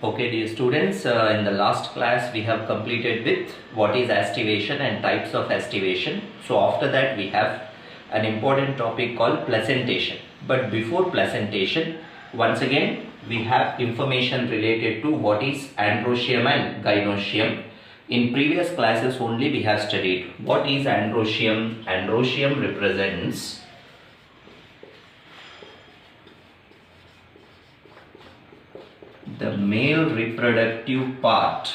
Okay, dear students, in the last class we have completed with what is aestivation and types of aestivation. So after that we have an important topic called placentation. But before placentation, once again we have information related to what is androecium and gynoecium. In previous classes only we have studied what is androecium. Androecium represents the male reproductive part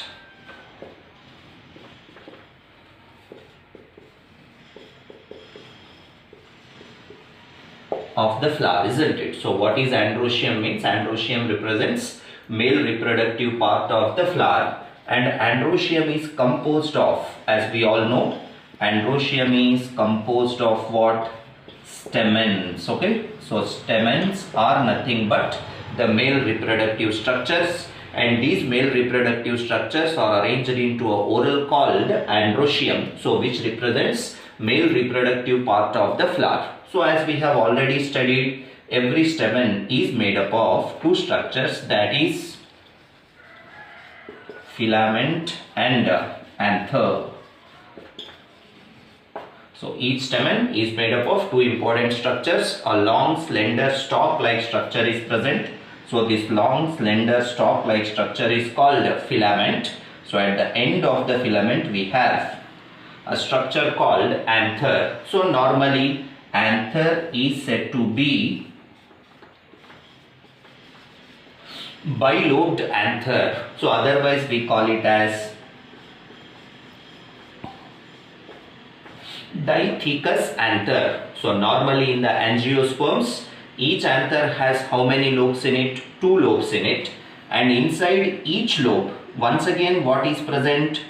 of the flower, isn't it? So what is androecium means? Androecium represents male reproductive part of the flower, and androecium is composed of, as we all know, androecium is composed of what? Stamens. Okay, so stamens are nothing but the male reproductive structures, and these male reproductive structures are arranged into a whorl called androecium, so which represents male reproductive part of the flower. So as we have already studied, every stamen is made up of two structures, that is filament and anther. So each stamen is made up of two important structures. A long slender stalk like structure is present. So this long slender stalk like structure is called filament. So at the end of the filament we have a structure called anther. So normally anther is said to be bilobed anther. So otherwise we call it as dithecous anther. So normally in the angiosperms, each anther has how many lobes in it? Two lobes in it. And inside each lobe, once again what is present?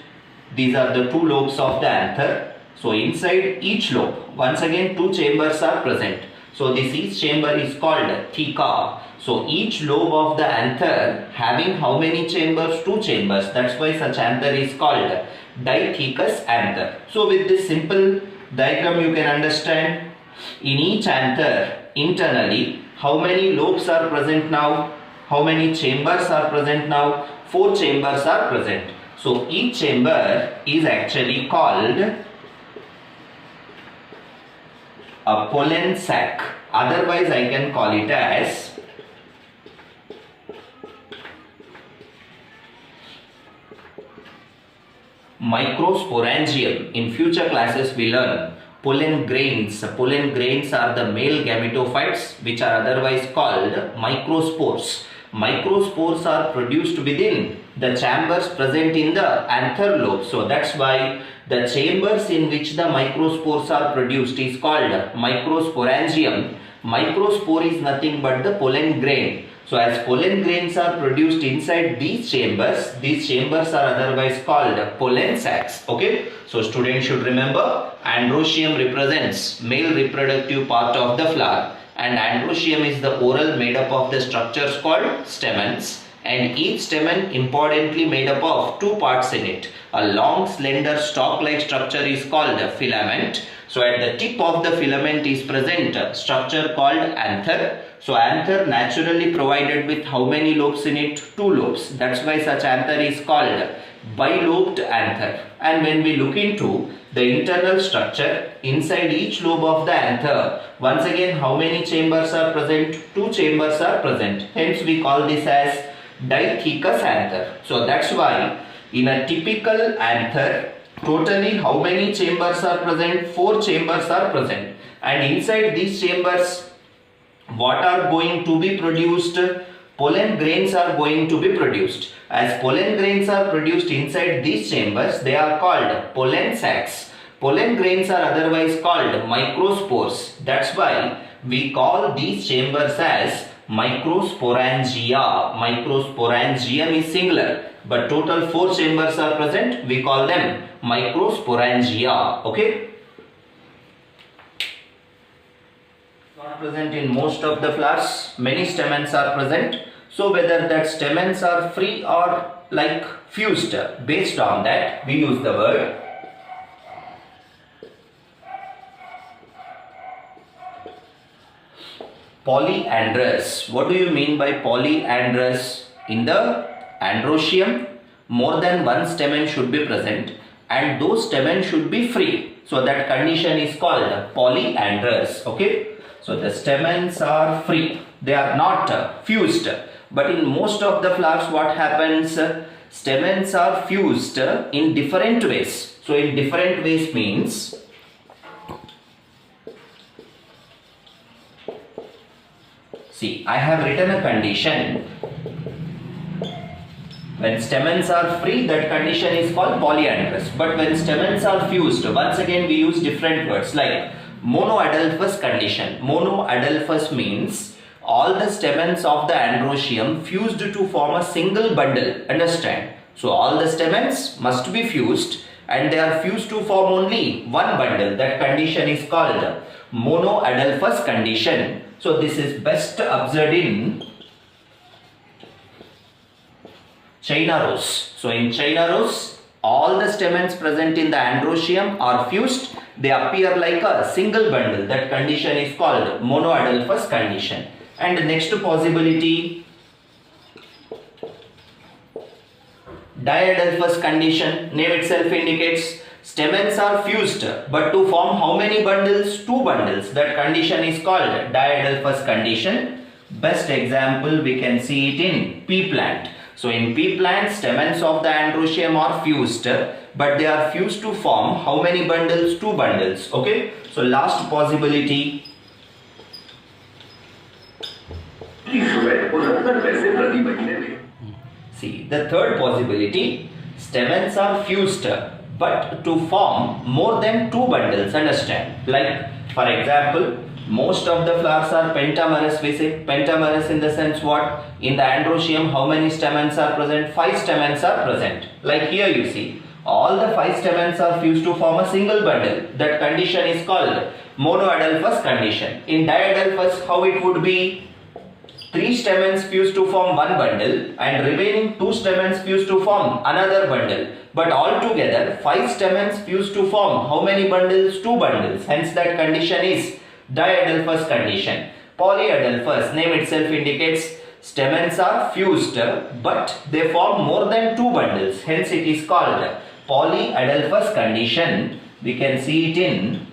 These are the two lobes of the anther. So inside each lobe, once again two chambers are present. So this each chamber is called theca. So each lobe of the anther having how many chambers? Two chambers. That's why such anther is called dithecous anther. So with this simple diagram you can understand, in each anther internally how many lobes are present now? How many chambers are present now? Four chambers are present. So each chamber is actually called a pollen sac. Otherwise I can call it as microsporangium. In future classes we learn pollen grains. Pollen grains are the male gametophytes which are otherwise called microspores. Microspores are produced within the chambers present in the anther lobe. So that's why the chambers in which the microspores are produced is called microsporangium. Microspore is nothing but the pollen grain. So as pollen grains are produced inside these chambers are otherwise called pollen sacs. Okay, so students should remember, androecium represents male reproductive part of the flower, and androecium is the whorl made up of the structures called stamens, and each stamen importantly made up of two parts in it. A long slender stalk like structure is called a filament. So at the tip of the filament is present a structure called anther. So anther naturally provided with how many lobes in it? Two lobes. That's why such anther is called bilobed anther. And when we look into the internal structure, inside each lobe of the anther, once again how many chambers are present? Two chambers are present. Hence we call this as dithecous anther. So that's why in a typical anther, totally how many chambers are present? Four chambers are present. And inside these chambers, what are going to be produced? Pollen grains are going to be produced. As pollen grains are produced inside these chambers, they are called pollen sacs. Pollen grains are otherwise called microspores. That's why we call these chambers as microsporangia. Microsporangium is singular, but total four chambers are present. We call them microsporangia. Okay. Not present in most of the flowers. Many stamens are present. So whether that stamens are free or like fused, based on that we use the word polyandrous. What do you mean by polyandrous? In the androecium, more than one stamen should be present and those stamens should be free. So that condition is called polyandrous. Okay. So the stamens are free. They are not fused. But in most of the flowers what happens? Stamens are fused in different ways. So in different ways means see, I have written a condition. When stamens are free, that condition is called polyandrous. But when stamens are fused, once again we use different words like monoadelphous condition. Monoadelphous means all the stamens of the androecium fused to form a single bundle. Understand? So all the stamens must be fused and they are fused to form only one bundle. That condition is called monoadelphous condition. So this is best observed in China rose. So in China rose, all the stamens present in the androecium are fused. They appear like a single bundle. That condition is called monoadelphous condition. And the next possibility, diadelphous condition. Name itself indicates stamens are fused, but to form how many bundles? Two bundles. That condition is called diadelphous condition. Best example we can see it in pea plant. So in pea plant, stamens of the androecium are fused, but they are fused to form how many bundles? Two bundles. Okay. So last possibility, see the third possibility, stamens are fused but to form more than two bundles. Understand? Like for example, most of the flowers are pentamerous. We say pentamerous in the sense what? In the androecium, how many stamens are present? 5 stamens are present. Like here you see, all the 5 stamens are fused to form a single bundle. That condition is called monoadelphous condition. In diadelphous, how it would be? 3 stamens fused to form one bundle and remaining 2 stamens fused to form another bundle. But altogether 5 stamens fused to form how many bundles? 2 bundles. Hence that condition is diadelphous condition. Polyadelphous, name itself indicates stamens are fused but they form more than 2 bundles. Hence it is called polyadelphous condition. We can see it in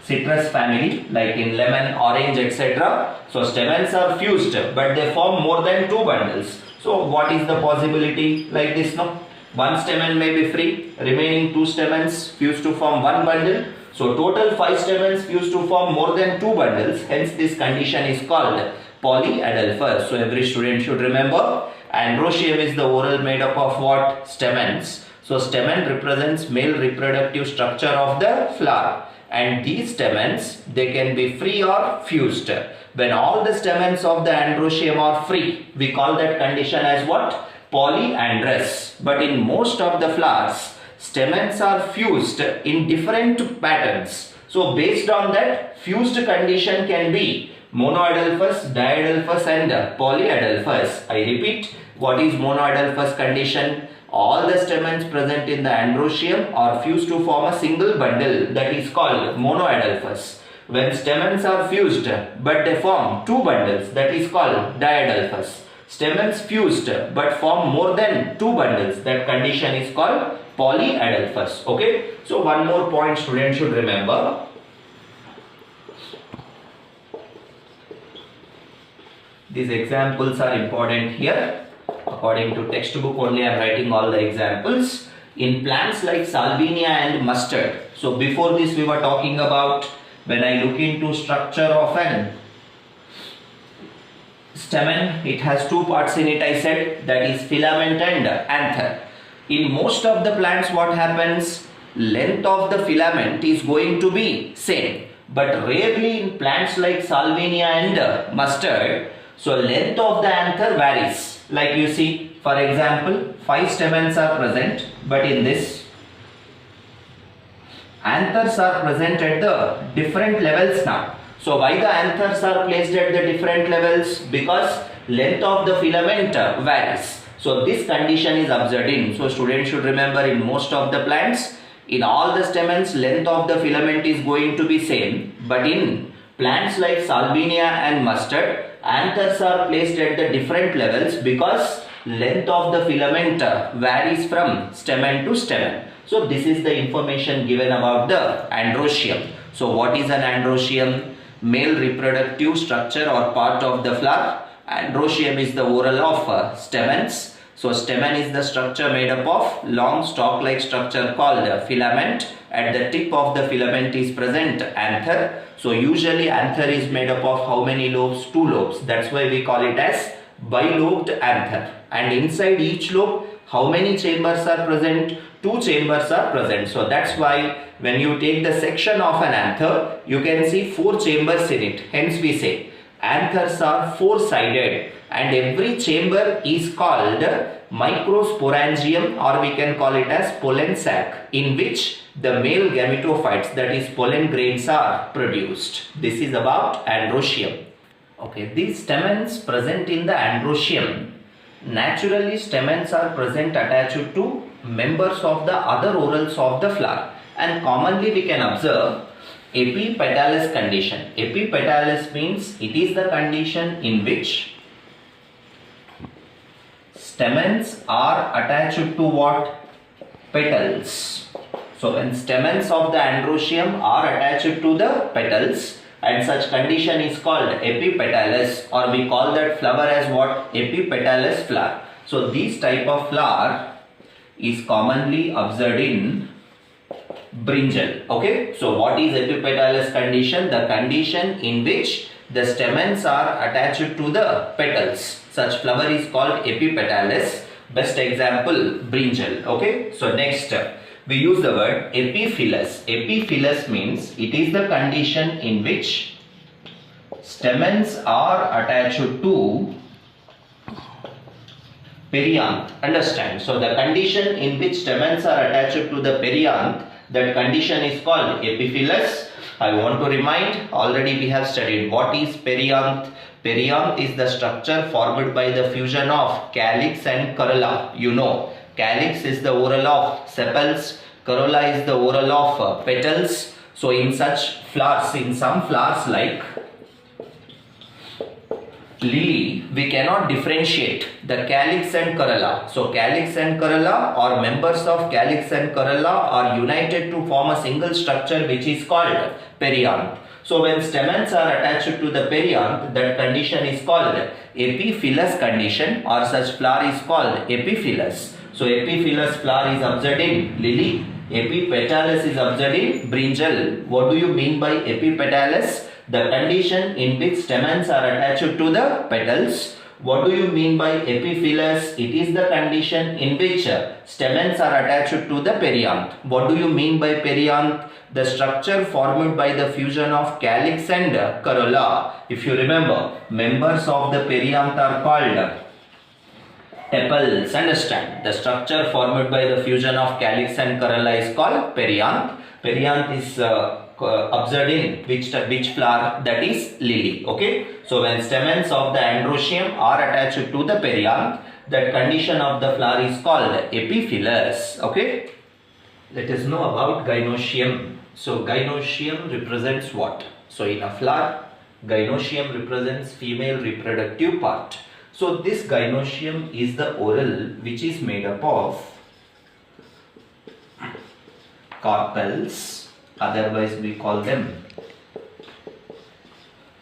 citrus family, like in lemon, orange, etc. So stamens are fused but they form more than 2 bundles. So what is the possibility like this? No, one stamen may be free, remaining 2 stamens fused to form one bundle. So total 5 stamens fused to form more than 2 bundles. Hence this condition is called polyadelphous. So every student should remember, androecium is the whorl made up of what? Stamens. So stamen represents male reproductive structure of the flower. And these stamens, they can be free or fused. When all the stamens of the androecium are free, we call that condition as what? Polyandrous. But in most of the flowers, stamens are fused in different patterns. So based on that, fused condition can be monoadelphous, diadelphous and polyadelphous. I repeat, what is monoadelphous condition? All the stamens present in the androecium are fused to form a single bundle, that is called monoadelphous. When stamens are fused but they form 2 bundles, that is called diadelphous. Stamens fused but form more than 2 bundles, that condition is called polyadelphous. Okay. So one more point students should remember. These examples are important here. According to textbook only I am writing all the examples. In plants like salvinia and mustard. So before this we were talking about, when I look into structure of an stamen, it has 2 parts in it, I said, that is filament and anther. In most of the plants what happens? Length of the filament is going to be same. But rarely in plants like salvinia and mustard, so length of the anther varies. Like you see, for example, 5 stamens are present, but in this, anthers are present at the different levels now. So why the anthers are placed at the different levels? Because length of the filament varies. So this condition is observed in. So students should remember, in most of the plants, in all the stamens, length of the filament is going to be same. But in plants like salvinia and mustard, anthers are placed at the different levels because Length of the filament varies from stamen to stamen. So this is the information given about the androecium. So what is an androecium? Male reproductive structure or part of the flower. Androecium is the whorl of stamens. So stamen is the structure made up of long stalk-like structure called filament. At the tip of the filament is present anther. So usually anther is made up of how many lobes? 2 lobes. That's why we call it as bilobed anther. And inside each lobe, how many chambers are present? 2 chambers are present. So that's why when you take the section of an anther, you can see 4 chambers in it. Hence we say anthers are 4-sided, and every chamber is called microsporangium, or we can call it as pollen sac, in which the male gametophytes, that is pollen grains, are produced. This is about androecium. Okay, these stamens present in the androecium. Naturally, stamens are present attached to members of the other whorls of the flower, and commonly we can observe epipetalous condition. Epipetalous means it is the condition in which stamens are attached to what? Petals. So when stamens of the androecium are attached to the petals, and such condition is called epipetalous, or we call that flower as what? Epipetalous flower. So this type of flower is commonly observed in brinjal. Okay, so what is epipetalous condition? The condition in which the stamens are attached to the petals. Such flower is called epipetalous. Best example, brinjal. Okay, so next we use the word epiphyllous. Epiphyllous means it is the condition in which stamens are attached to perianth. Understand? So the condition in which stamens are attached to the perianth, that condition is called epiphyllous. I want to remind, already we have studied what is perianth. Perianth is the structure formed by the fusion of calyx and corolla. You know, calyx is the whorl of sepals, corolla is the whorl of petals. So in such flowers, in some flowers like lily, we cannot differentiate the calyx and corolla. So calyx and corolla, or members of calyx and corolla, are united to form a single structure which is called perianth. So when stamens are attached to the perianth, that condition is called epiphyllous condition, or such flower is called epiphyllous. So epiphyllous flower is observed in lily, epipetalous is observed in brinjal. What do you mean by epipetalous? The condition in which stamens are attached to the petals. What do you mean by epiphyllous? It is the condition in which stamens are attached to the perianth. What do you mean by perianth? The structure formed by the fusion of calyx and corolla. If you remember, members of the perianth are called tepals. Understand? The structure formed by the fusion of calyx and corolla is called perianth. Perianth is observed in which flower? That is lily. Okay, so when stamens of the androecium are attached to the perianth, that condition of the flower is called epiphyllous. Okay, let us know about gynoecium. So gynoecium represents what? So in a flower, gynoecium represents female reproductive part. So this gynoecium is the whorl which is made up of carpels, otherwise we call them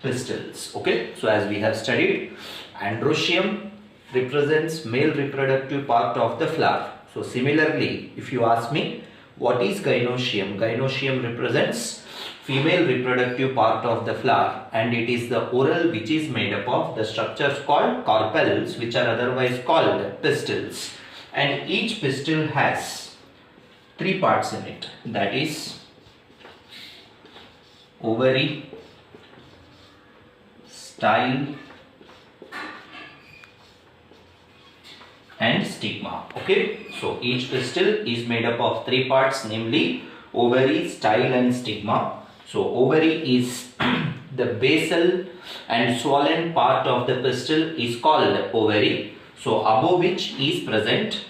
pistils. Okay, so as we have studied, androecium represents male reproductive part of the flower. So similarly, if you ask me what is gynoecium, gynoecium represents female reproductive part of the flower, and it is the whorl which is made up of the structures called carpels, which are otherwise called pistils, and each pistil has 3 parts in it, that is ovary, style and stigma. Okay, so each pistil is made up of 3 parts, namely ovary, style and stigma. So ovary is the basal and swollen part of the pistil is called ovary. So above which is present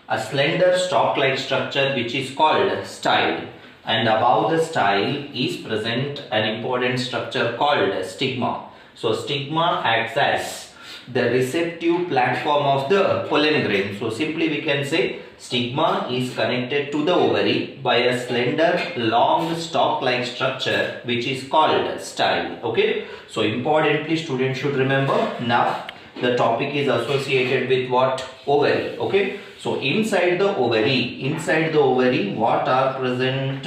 a slender stalk-like structure which is called style, and above the style is present an important structure called stigma. So stigma acts as the receptive platform of the pollen grain. So simply we can say stigma is connected to the ovary by a slender, long stalk-like structure which is called style. Okay. So importantly, students should remember now the topic is associated with what? Ovary. Okay. So inside the ovary, what are present?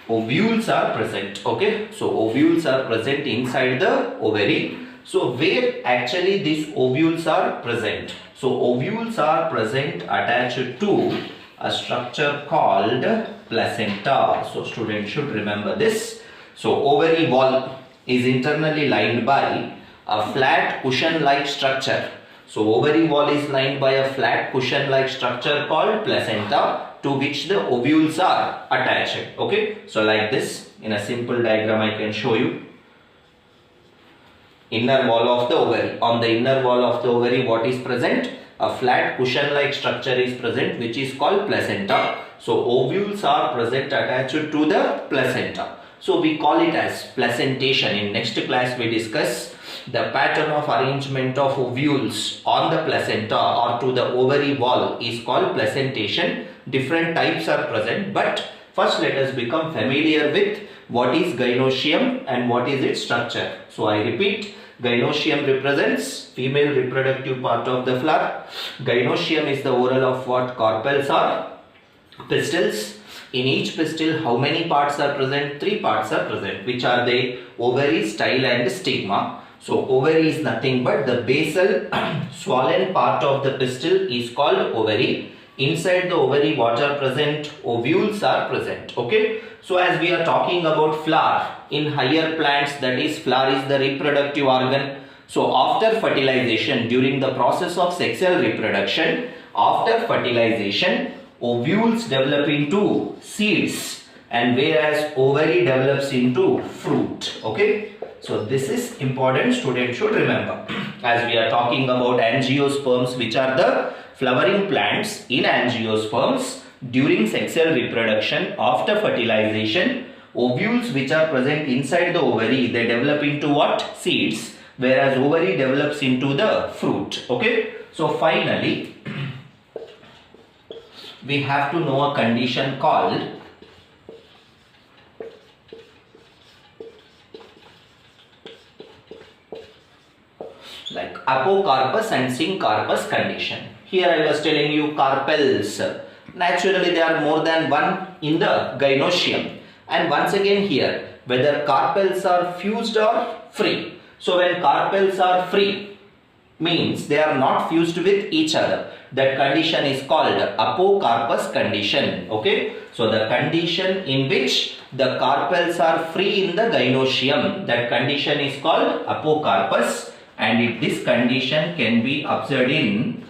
Ovules are present. Okay. So ovules are present inside the ovary. So where actually these ovules are present? So ovules are present attached to a structure called placenta. So students should remember this. So ovary wall is internally lined by a flat cushion-like structure. So ovary wall is lined by a flat cushion-like structure called placenta, to which the ovules are attached. Okay. So like this, in a simple diagram I can show you. Inner wall of the ovary. On the inner wall of the ovary, what is present? A flat cushion-like structure is present, which is called placenta. So ovules are present attached to the placenta. So we call it as placentation. In next class we discuss the pattern of arrangement of ovules on the placenta or to the ovary wall is called placentation. Different types are present, but first let us become familiar with what is gynoecium and what is its structure. So I repeat, gynoecium represents female reproductive part of the flower. Gynoecium is the whorl of what? Carpels or pistils. In each pistil, how many parts are present? 3 parts are present. Which are they? Ovary, style and stigma. So ovary is nothing but the basal swollen part of the pistil is called ovary. Inside the ovary, what are present? Ovules are present. Okay. So as we are talking about flower, in higher plants, that is flower is the reproductive organ. So after fertilization, during the process of sexual reproduction, after fertilization, ovules develop into seeds, and whereas ovary develops into fruit. Okay. So this is important, students should remember. As we are talking about angiosperms, which are the flowering plants, in angiosperms, during sexual reproduction, after fertilization, ovules which are present inside the ovary, they develop into what? Seeds, whereas ovary develops into the fruit. Okay. So finally, we have to know a condition called like apocarpus and syncarpus condition. Here I was telling you carpels. Naturally there are more than one in the gynoecium. And once again here, whether carpels are fused or free. So when carpels are free, means they are not fused with each other. That condition is called apocarpus condition. Okay. So the condition in which the carpels are free in the gynoecium, that condition is called apocarpus. And this condition can be observed in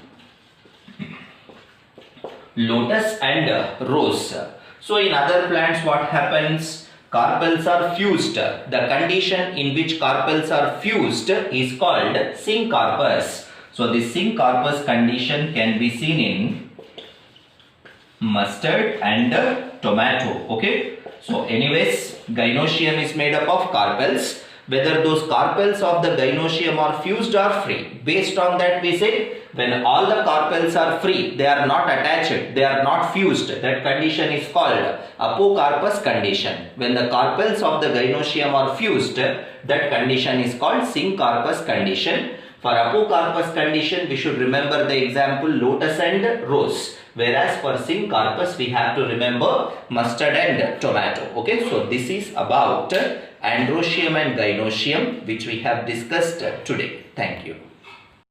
lotus and rose. So in other plants, what happens? Carpels are fused. The condition in which carpels are fused is called syncarpus. So the syncarpus condition can be seen in mustard and tomato. Okay. So anyways, gynoecium is made up of carpels. Whether those carpels of the gynoecium are fused or free. Based on that we say, when all the carpels are free, they are not attached, they are not fused, that condition is called apocarpus condition. When the carpels of the gynoecium are fused, that condition is called syncarpus condition. For apocarpus condition, we should remember the example lotus and rose. Whereas for syncarpus, we have to remember mustard and tomato. Okay, so this is about androecium and gynoecium, which we have discussed today. Thank you.